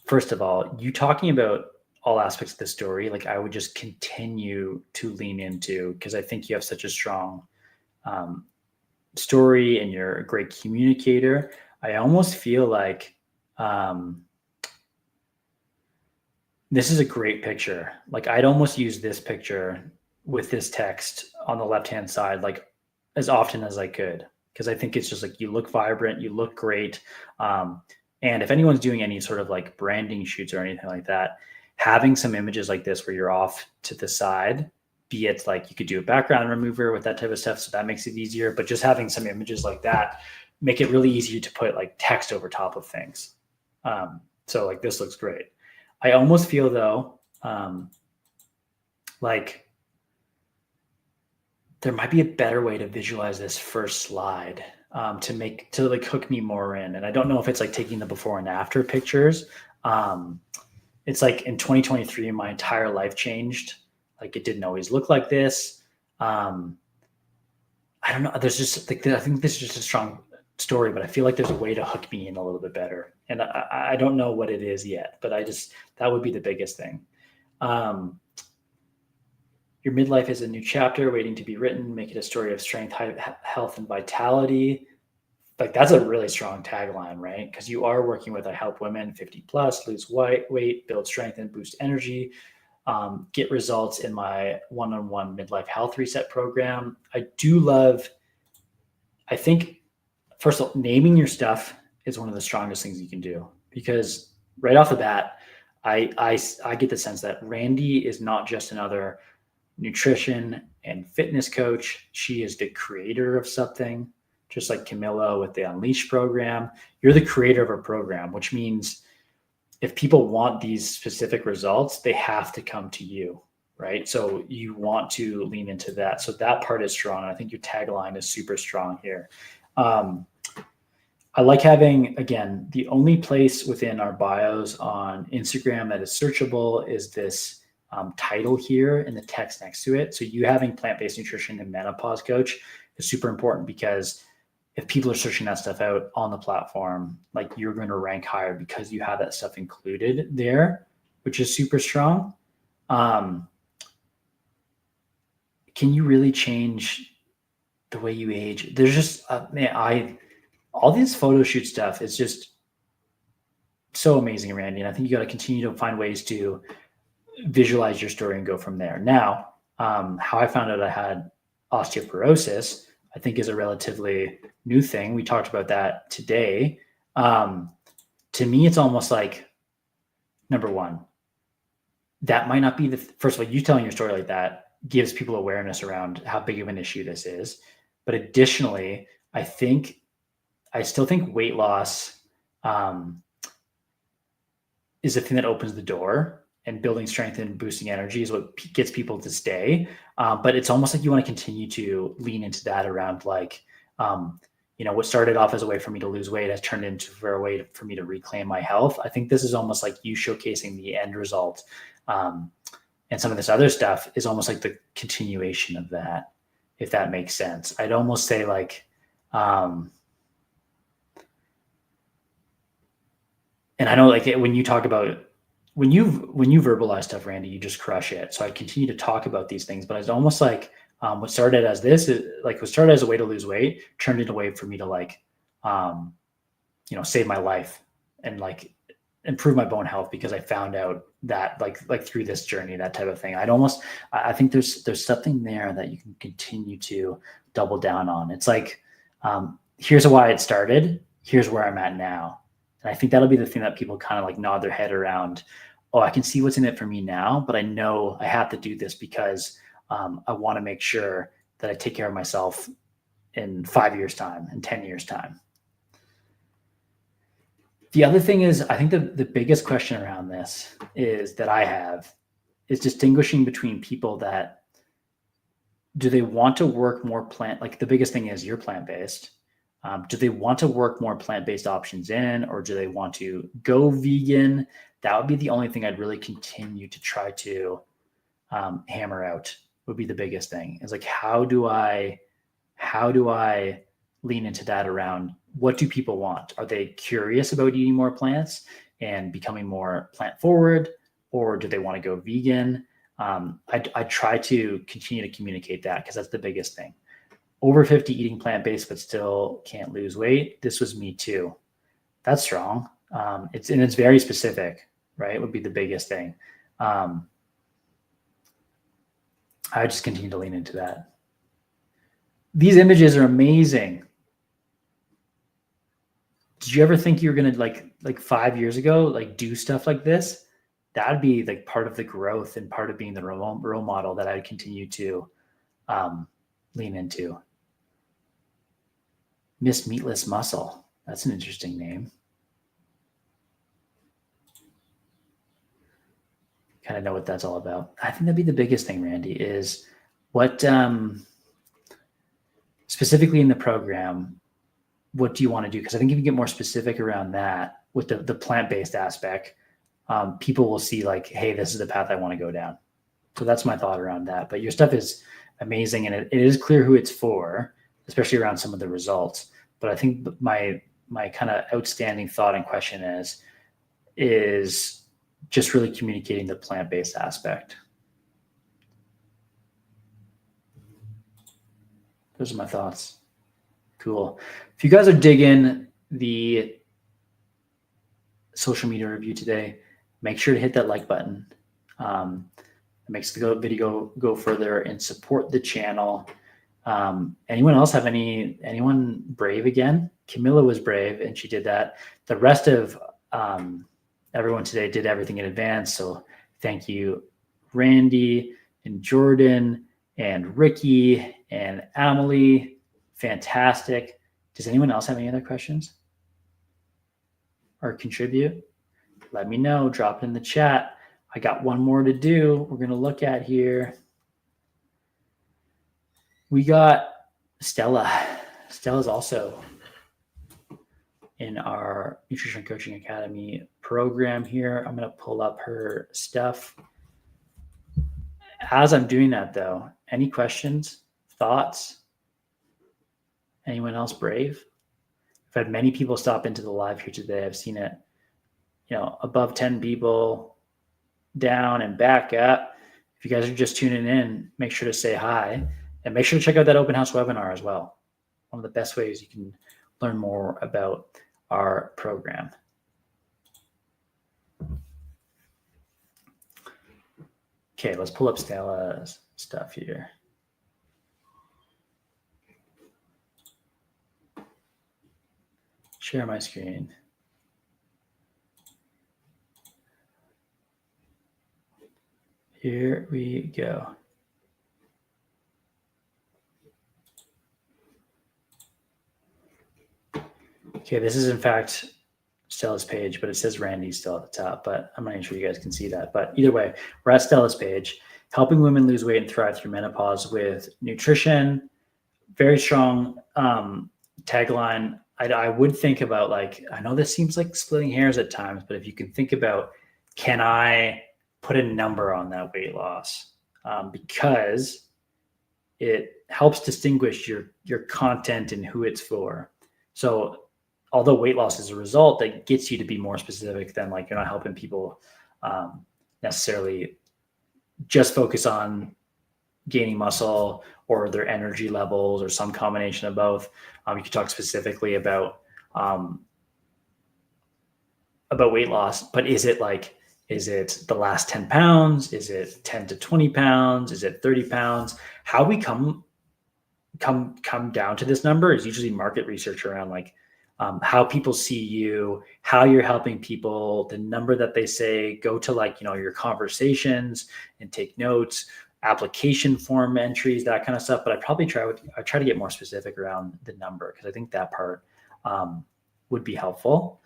first of all, you talking about all aspects of the story, like I would just continue to lean into, because I think you have such a strong story and you're a great communicator. I almost feel like this is a great picture. Like I'd almost use this picture with this text on the left-hand side, like as often as I could, because I think it's just like, you look vibrant, you look great. And if anyone's doing any sort of like branding shoots or anything like that, having some images like this where you're off to the side, be it like you could do a background remover with that type of stuff, so that makes it easier, but just having some images like that make it really easy to put like text over top of things. So like this looks great. I almost feel though, like there might be a better way to visualize this first slide to like hook me more in. And I don't know if it's like taking the before and after pictures. It's like in 2023, my entire life changed. Like it didn't always look like this. I don't know. There's just like, I think this is just a strong story, but I feel like there's a way to hook me in a little bit better. And I don't know what it is yet, but that would be the biggest thing. Your midlife is a new chapter waiting to be written. Make it a story of strength, health, and vitality. Like that's a really strong tagline, right? Because you are working with, I help women 50 plus lose weight, build strength, and boost energy. Get results in my one-on-one midlife health reset program. I do love, I think, first of all, naming your stuff is one of the strongest things you can do, because right off the bat, I get the sense that Randy is not just another nutrition and fitness coach. She is the creator of something, just like Camilla with the Unleash program. You're the creator of a program, which means if people want these specific results, they have to come to you, right? So you want to lean into that. So that part is strong. I think your tagline is super strong here. I like having, again, the only place within our bios on Instagram that is searchable is this title here and the text next to it. So you having plant-based nutrition and menopause coach is super important, because if people are searching that stuff out on the platform, like you're going to rank higher because you have that stuff included there, which is super strong. Can you really change the way you age? There's just, all this photo shoot stuff is just so amazing, Randy. And I think you got to continue to find ways to visualize your story and go from there. Now, how I found out I had osteoporosis, I think is a relatively new thing. We talked about that today. To me, it's almost like, number one, that might not be first of all, you telling your story like that gives people awareness around how big of an issue this is. But additionally, I still think weight loss is the thing that opens the door, and building strength and boosting energy is what gets people to stay. But it's almost like you want to continue to lean into that around like, what started off as a way for me to lose weight has turned into a way for me to reclaim my health. I think this is almost like you showcasing the end result. And some of this other stuff is almost like the continuation of that, if that makes sense. I'd almost say like, and I know like when you talk about, when you verbalize stuff, Randy, you just crush it. So I continue to talk about these things, but it's almost like what started as a way to lose weight turned into a way for me to like, save my life and like improve my bone health, because I found out that like through this journey, that type of thing. I think there's something there that you can continue to double down on. It's like, Here's why it started. Here's where I'm at now. And I think that'll be the thing that people kind of like nod their head around. Oh, I can see what's in it for me now, but I know I have to do this because I want to make sure that I take care of myself in 5 years' time, in 10 years' time. The other thing is, I think the biggest question around this is that I have is distinguishing between people that do they want to work more like the biggest thing is you're plant-based. Do they want to work more plant-based options in, or do they want to go vegan? That would be the only thing I'd really continue to try to hammer out, would be the biggest thing. It's like, how do I lean into that around what do people want? Are they curious about eating more plants and becoming more plant forward, or do they want to go vegan? I try to continue to communicate that, because that's the biggest thing. Over 50 eating plant-based, but still can't lose weight. This was me too. That's strong. It's very specific, right? Would be the biggest thing. I just continue to lean into that. These images are amazing. Did you ever think you were going to like 5 years ago, like do stuff like this? That'd be like part of the growth and part of being the role model that I'd continue to lean into. Miss Meatless Muscle. That's an interesting name. Kind of know what that's all about. I think that'd be the biggest thing, Randy, is what specifically in the program, what do you want to do? Because I think if you get more specific around that with the plant-based aspect, people will see like, hey, this is the path I want to go down. So that's my thought around that. But your stuff is amazing, and it is clear who it's for, especially around some of the results. But I think my kind of outstanding thought and question is just really communicating the plant-based aspect. Those are my thoughts. Cool. If you guys are digging the social media review today, make sure to hit that like button. It makes the video go further and support the channel. Anyone else have anyone brave again? Camilla was brave and she did that. The rest of everyone today did everything in advance. So thank you, Randy and Jordan and Ricky and Amelie. Fantastic. Does anyone else have any other questions or contribute? Let me know. Drop it in the chat. I got one more to do. We're going to look at here. We got Stella. Stella's also in our Nutrition Coaching Academy program here. I'm going to pull up her stuff. As I'm doing that, though, any questions, thoughts? Anyone else brave? I've had many people stop into the live here today. I've seen it, above 10 people, down and back up. If you guys are just tuning in, make sure to say hi and make sure to check out that open house webinar as well. One of the best ways you can learn more about our program. Okay, let's pull up Stella's stuff here. Share my screen. Here we go. Okay, this is in fact Stella's page, but it says Randy's still at the top, but I'm not even sure you guys can see that. But either way, we're at Stella's page, helping women lose weight and thrive through menopause with nutrition. Very strong tagline. I would think about, like, I know this seems like splitting hairs at times, but if you can think about, can I put a number on that weight loss? Because it helps distinguish your content and who it's for. So although weight loss is a result, that gets you to be more specific than, like, you're not helping people necessarily just focus on gaining muscle or their energy levels or some combination of both. You can talk specifically about weight loss, but is it the last 10 pounds? Is it 10 to 20 pounds? Is it 30 pounds? How we come come down to this number is usually market research around like how people see you, how you're helping people, the number that they say, go to like, your conversations and take notes, application form entries, that kind of stuff. But I try to get more specific around the number, because I think that part would be helpful.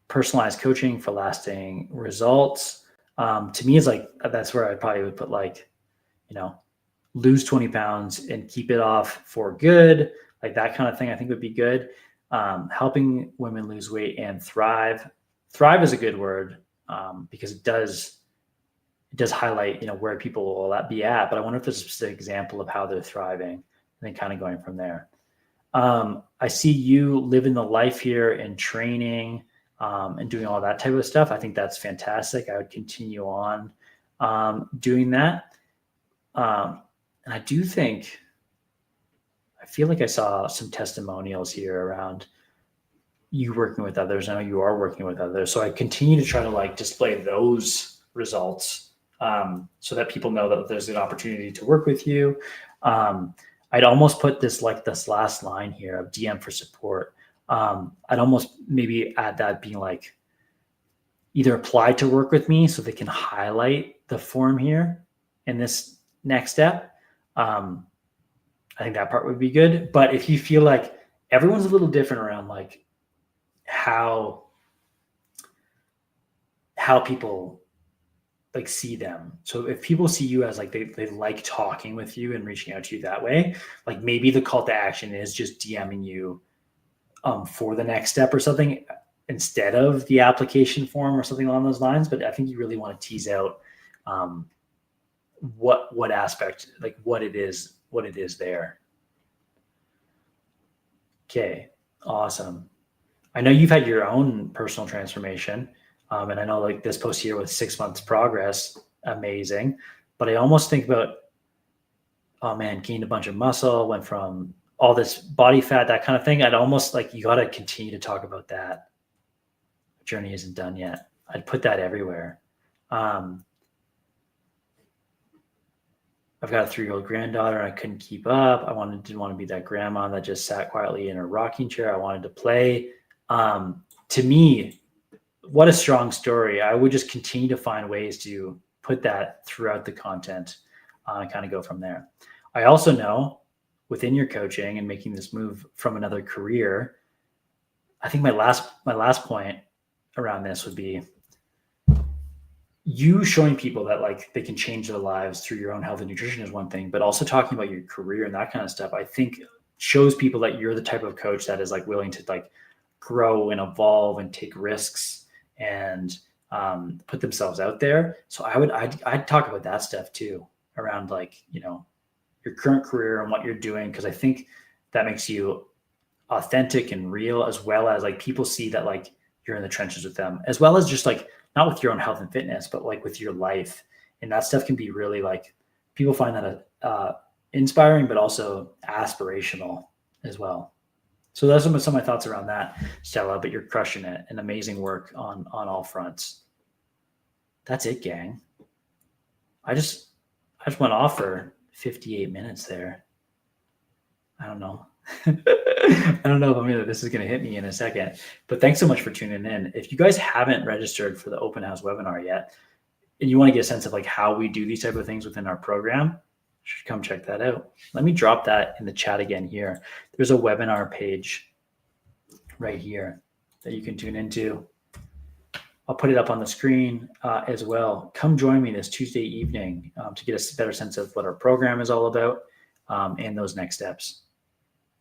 Personalized coaching for lasting results. To me, is like, that's where I probably would put like, lose 20 pounds and keep it off for good. Like that kind of thing, I think would be good. Helping women lose weight and thrive. Thrive is a good word because it does highlight, where people will be at. But I wonder if there's a specific example of how they're thriving, and then kind of going from there. I see you living the life here and training and doing all that type of stuff. I think that's fantastic. I would continue on doing that. And I do think, I feel like I saw some testimonials here around you working with others. I know you are working with others. So I continue to try to like display those results so that people know that there's an opportunity to work with you. I'd almost put this last line here of DM for support. I'd almost maybe add that being like, either apply to work with me so they can highlight the form here in this next step. I think that part would be good. But if you feel like everyone's a little different around like how people like see them. So if people see you as like they like talking with you and reaching out to you that way, like maybe the call to action is just DMing you for the next step or something instead of the application form or something along those lines. But I think you really want to tease out what aspect, like what it is there. Okay, awesome. I know you've had your own personal transformation. And I know like this post here with 6 months progress, amazing. But I almost think about, oh man, gained a bunch of muscle, went from all this body fat, that kind of thing. I'd almost like, you got to continue to talk about that. The journey isn't done yet. I'd put that everywhere. I've got a 3-year-old granddaughter and I couldn't keep up. Didn't want to be that grandma that just sat quietly in her rocking chair. I wanted to play. To me, what a strong story. I would just continue to find ways to put that throughout the content and kind of go from there. I also know within your coaching and making this move from another career, I think my last point around this would be you showing people that like they can change their lives through your own health and nutrition is one thing, but also talking about your career and that kind of stuff, I think shows people that you're the type of coach that is like willing to like grow and evolve and take risks and put themselves out there. So I'd talk about that stuff too, around like, your current career and what you're doing. Cause I think that makes you authentic and real, as well as like people see that like you're in the trenches with them, as well as just like, not with your own health and fitness, but like with your life. And that stuff can be really like, people find that inspiring, but also aspirational as well. So those are some of my thoughts around that, Stella, but you're crushing it and amazing work on all fronts. That's it, gang. I just went off for 58 minutes there. I don't know. I don't know if this is going to hit me in a second, but thanks so much for tuning in. If you guys haven't registered for the open house webinar yet, and you want to get a sense of like how we do these type of things within our program, you should come check that out. Let me drop that in the chat again here. There's a webinar page right here that you can tune into. I'll put it up on the screen as well. Come join me this Tuesday evening to get a better sense of what our program is all about and those next steps.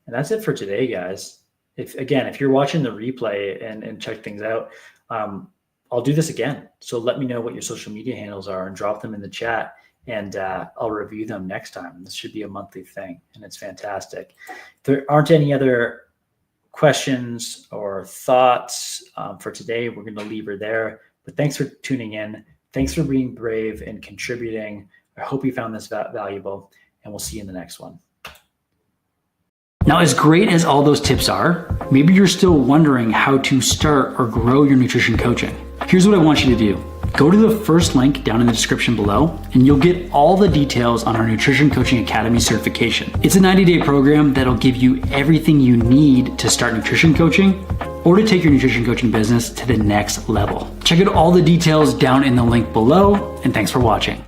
And that's it for today, guys. If you're watching the replay and check things out, I'll do this again. So let me know what your social media handles are and drop them in the chat, and I'll review them next time. This should be a monthly thing, and it's fantastic. If there aren't any other questions or thoughts for today, we're going to leave her there. But thanks for tuning in. Thanks for being brave and contributing. I hope you found this valuable, and we'll see you in the next one. Now, as great as all those tips are, maybe you're still wondering how to start or grow your nutrition coaching. Here's what I want you to do. go to the first link down in the description below and you'll get all the details on our Nutrition Coaching Academy certification. It's a 90-day program that'll give you everything you need to start nutrition coaching or to take your nutrition coaching business to the next level. Check out all the details down in the link below, and thanks for watching.